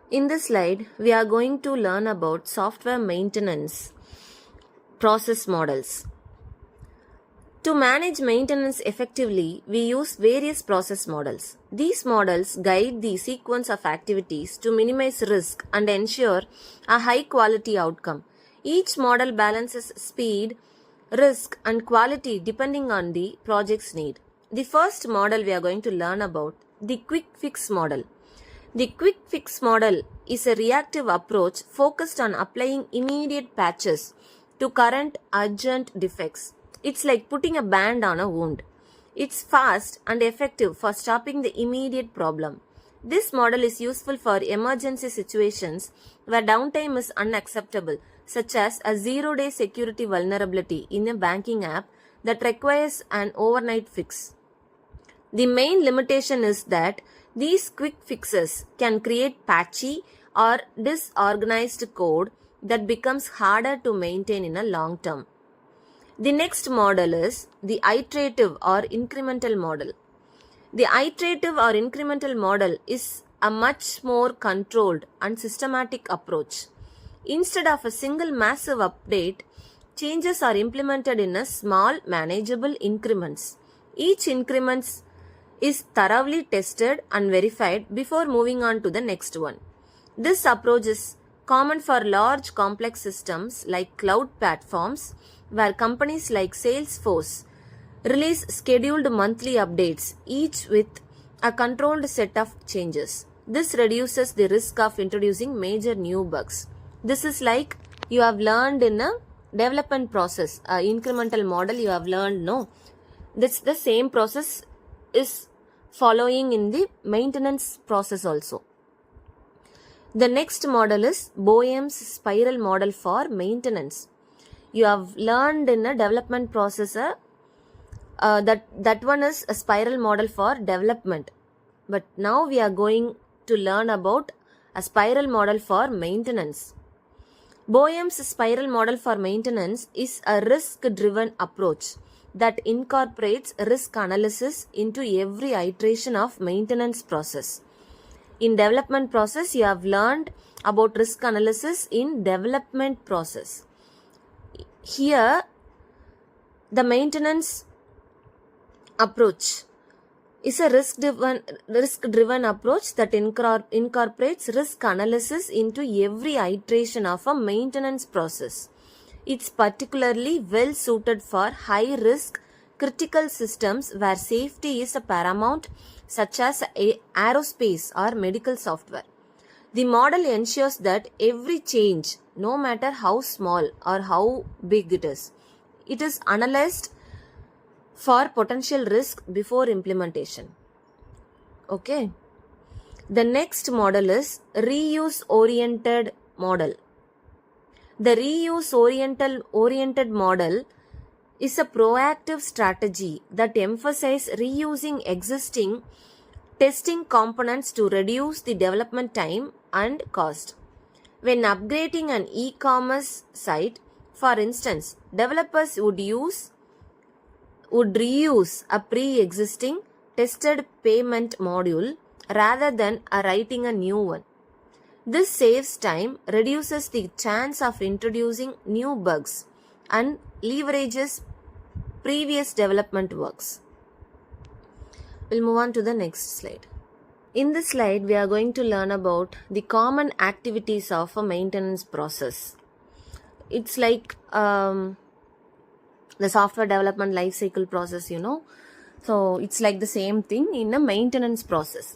In this slide, we are going to learn about software maintenance process models. To manage maintenance effectively, we use various process models. These models guide the sequence of activities to minimize risk and ensure a high quality outcome. Each model balances speed, risk, and quality depending on the project's need. The first model we are going to learn about, the quick fix model. The quick fix model is a reactive approach focused on applying immediate patches to current urgent defects. It's like putting a band on a wound. It's fast and effective for stopping the immediate problem. This model is useful for emergency situations where downtime is unacceptable, such as a zero-day security vulnerability in a banking app that requires an overnight fix. The main limitation is that these quick fixes can create patchy or disorganized code that becomes harder to maintain in a long term. The next model is the iterative or incremental model. The iterative or incremental model is a much more controlled and systematic approach. Instead of a single massive update, changes are implemented in a small manageable increments. Each increment is thoroughly tested and verified before moving on to the next one. This approach is common for large complex systems like cloud platforms, where companies like Salesforce release scheduled monthly updates, each with a controlled set of changes. This reduces the risk of introducing major new bugs. This is like you have learned in a development process, incremental model you have learned, no? This the same process is following in the maintenance process also. The next model is Boehm's spiral model for maintenance. You have learned in a development process that one is a spiral model for development. But now we are going to learn about a spiral model for maintenance. Boehm's spiral model for maintenance is a risk-driven approach that incorporates risk analysis into every iteration of maintenance process. In development process, you have learned about risk analysis in development process. Here, the maintenance approach is a risk-driven approach that incorporates risk analysis into every iteration of a maintenance process. It's particularly well suited for high-risk critical systems where safety is a paramount, such as aerospace or medical software. The model ensures that every change, no matter how small or how big it is analyzed for potential risk before implementation. Okay. The next model is reuse-oriented model. The reuse-oriented model is a proactive strategy that emphasizes reusing existing testing components to reduce the development time and cost. When upgrading an e-commerce site, for instance, developers would reuse a pre-existing tested payment module rather than writing a new one. This saves time, reduces the chance of introducing new bugs, and leverages previous development works. We'll move on to the next slide. In this slide, we are going to learn about the common activities of a maintenance process. It's like the software development lifecycle process, So it's like the same thing in a maintenance process.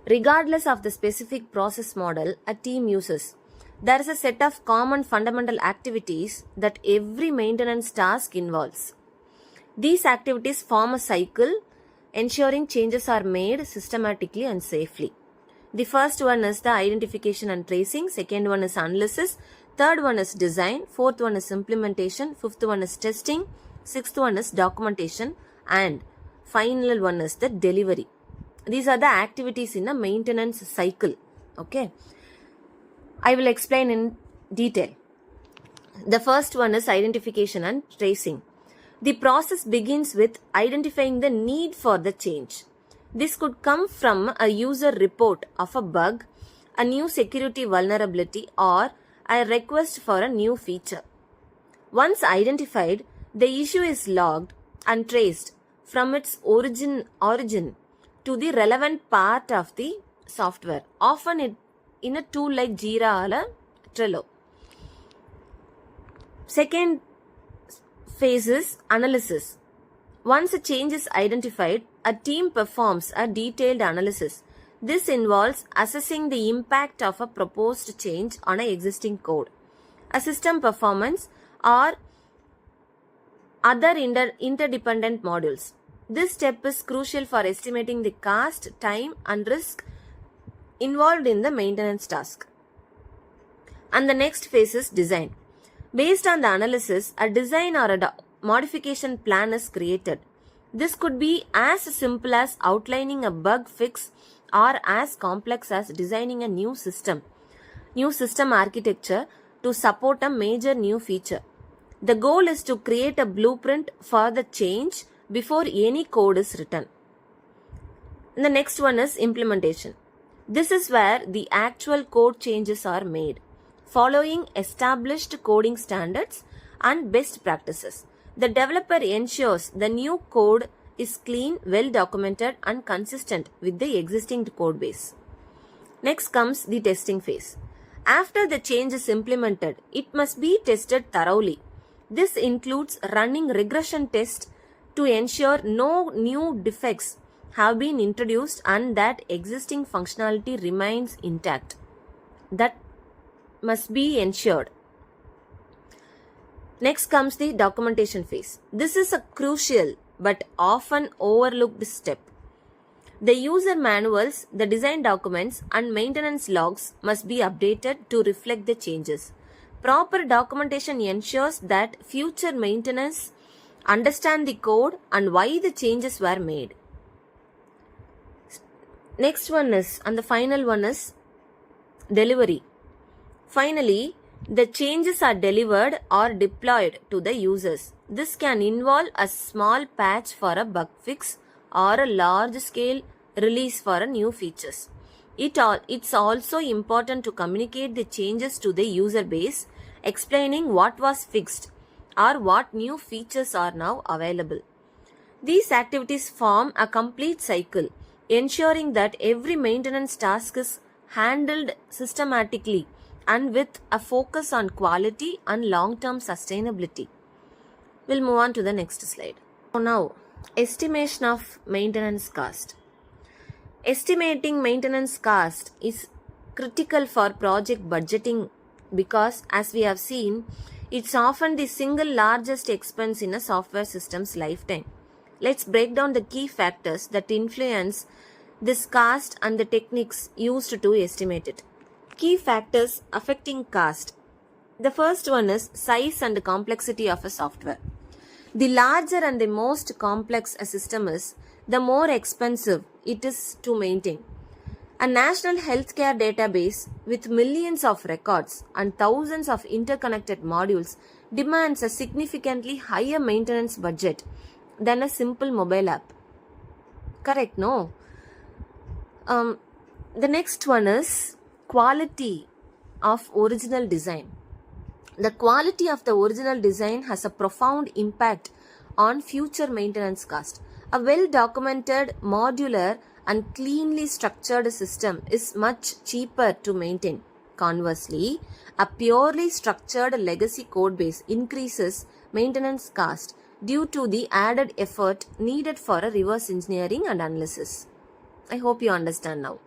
Regardless of the specific process model a team uses, there is a set of common fundamental activities that every maintenance task involves. These activities form a cycle, ensuring changes are made systematically and safely. The first one is the identification and tracing, second one is analysis, third one is design, fourth one is implementation, fifth one is testing, sixth one is documentation, and final one is the delivery. These are the activities in a maintenance cycle. Okay. I will explain in detail. The first one is identification and tracing. The process begins with identifying the need for the change. This could come from a user report of a bug, a new security vulnerability, or a request for a new feature. Once identified, the issue is logged and traced from its origin to the relevant part of the software, often in a tool like Jira or Trello. Second phase is analysis. Once a change is identified, a team performs a detailed analysis. This involves assessing the impact of a proposed change on an existing code, a system performance, or other interdependent modules. This step is crucial for estimating the cost, time, and risk involved in the maintenance task. And the next phase is design. Based on the analysis, a design or a modification plan is created. This could be as simple as outlining a bug fix or as complex as designing a new system architecture to support a major new feature. The goal is to create a blueprint for the change before any code is written. And the next one is implementation. This is where the actual code changes are made, following established coding standards and best practices. The developer ensures the new code is clean, well documented, and consistent with the existing code base. Next comes the testing phase. After the change is implemented, it must be tested thoroughly. This includes running regression tests to ensure no new defects have been introduced and that existing functionality remains intact. That must be ensured. Next comes the documentation phase. This is a crucial but often overlooked step. The user manuals, the design documents, and maintenance logs must be updated to reflect the changes. Proper documentation ensures that future maintenance understand the code and why the changes were made. Next one is, and the final one is, delivery. Finally, the changes are delivered or deployed to the users. This can involve a small patch for a bug fix or a large-scale release for a new features. It's also important to communicate the changes to the user base, explaining what was fixed or what new features are now available. These activities form a complete cycle, ensuring that every maintenance task is handled systematically and with a focus on quality and long-term sustainability. We'll move on to the next slide. Now, estimation of maintenance cost. Estimating maintenance cost is critical for project budgeting because, as we have seen, it's often the single largest expense in a software system's lifetime. Let's break down the key factors that influence this cost and the techniques used to estimate it. Key factors affecting cost. The first one is size and complexity of a software. The larger and the most complex a system is, the more expensive it is to maintain. A national healthcare database with millions of records and thousands of interconnected modules demands a significantly higher maintenance budget than a simple mobile app. Correct, no? The next one is quality of original design. The quality of the original design has a profound impact on future maintenance cost. A well-documented, modular, and cleanly structured system is much cheaper to maintain. Conversely, a purely structured legacy code base increases maintenance cost due to the added effort needed for a reverse engineering and analysis. I hope you understand now.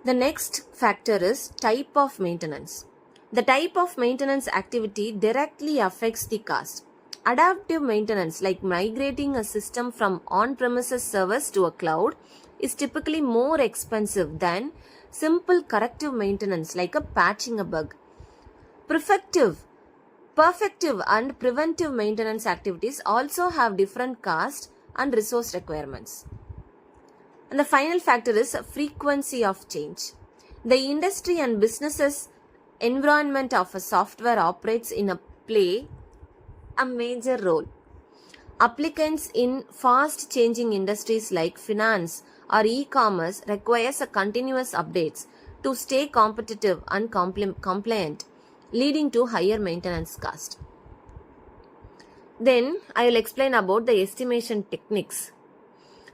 The next factor is type of maintenance. The type of maintenance activity directly affects the cost. Adaptive maintenance, like migrating a system from on-premises servers to a cloud, is typically more expensive than simple corrective maintenance, like patching a bug. Perfective and preventive maintenance activities also have different cost and resource requirements. And the final factor is frequency of change. The industry and businesses environment of a software operates in play a major role. Applicants in fast changing industries like finance or e-commerce requires a continuous updates to stay competitive and compliant, leading to higher maintenance cost. Then I will explain about the estimation techniques.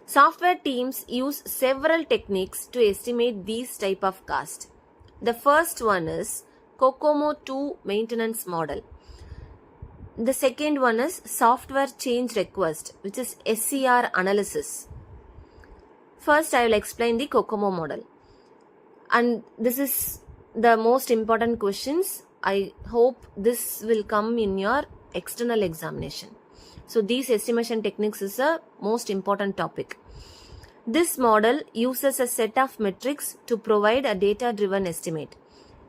Software teams use several techniques to estimate these type of cost. The first one is COCOMO 2 maintenance model. The second one is software change request, which is SCR analysis. First, I will explain the COCOMO model. And this is the most important questions. I hope this will come in your external examination. So these estimation techniques is a most important topic. This model uses a set of metrics to provide a data-driven estimate.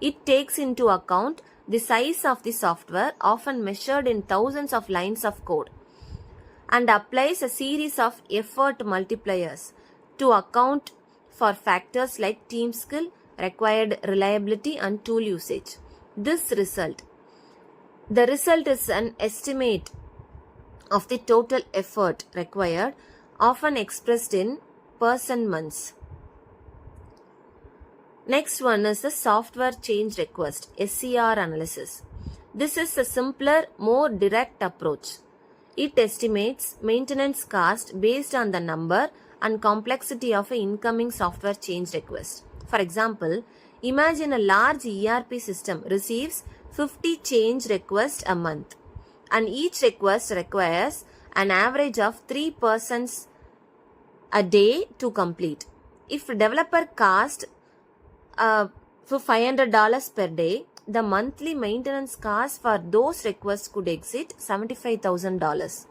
It takes into account the size of the software, often measured in thousands of lines of code, and applies a series of effort multipliers to account for factors like team skill, required reliability, and tool usage. The result is an estimate of the total effort required, often expressed in person months. Next one is the software change request, SCR analysis. This is a simpler, more direct approach. It estimates maintenance cost based on the number and complexity of an incoming software change request. For example, imagine a large ERP system receives 50 change requests a month, and each request requires an average of 3 persons a day to complete. If a developer cost for $500 per day, the monthly maintenance cost for those requests could exceed $75,000.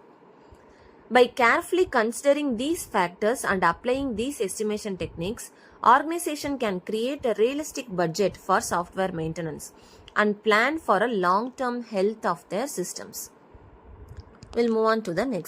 By carefully considering these factors and applying these estimation techniques, organization can create a realistic budget for software maintenance and plan for a long-term health of their systems. We'll move on to the next.